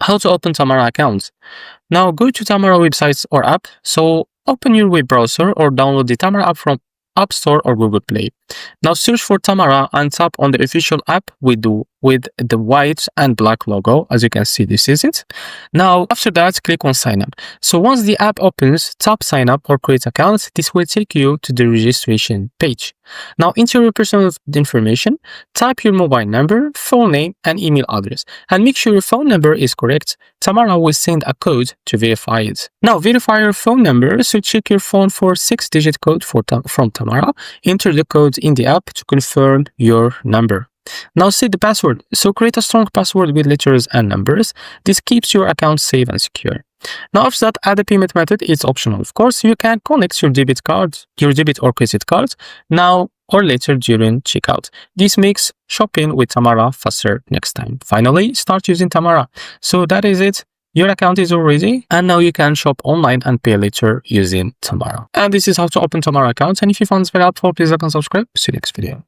How to open Tamara account. Now go to Tamara websites or app. So open your web browser or download the Tamara app from App Store or Google Play. Now search for Tamara and tap on the official app with the white and black logo. As you can see, this is it. Now after that, click on sign up. So once the app opens, tap sign up or create account. This will take you to the registration page. Now enter your personal information, type your mobile number, phone name, and email address, and make sure your phone number is correct. Tamara will send a code to verify it. Now verify your phone number, so check your phone for 6-digit code from Tamara. Enter the code in the app to confirm your number. Now set the password. So create a strong password with letters and numbers. This keeps your account safe and secure. Now after that, add a payment method. It's optional, of course. You can connect your debit or credit card now or later during checkout. This makes shopping with Tamara faster next time. Finally, start using Tamara. So that is it. Your account is all ready, and now you can shop online and pay later using Tamara. And this is how to open Tamara account. And if you found this very helpful, please like and subscribe. See you next video.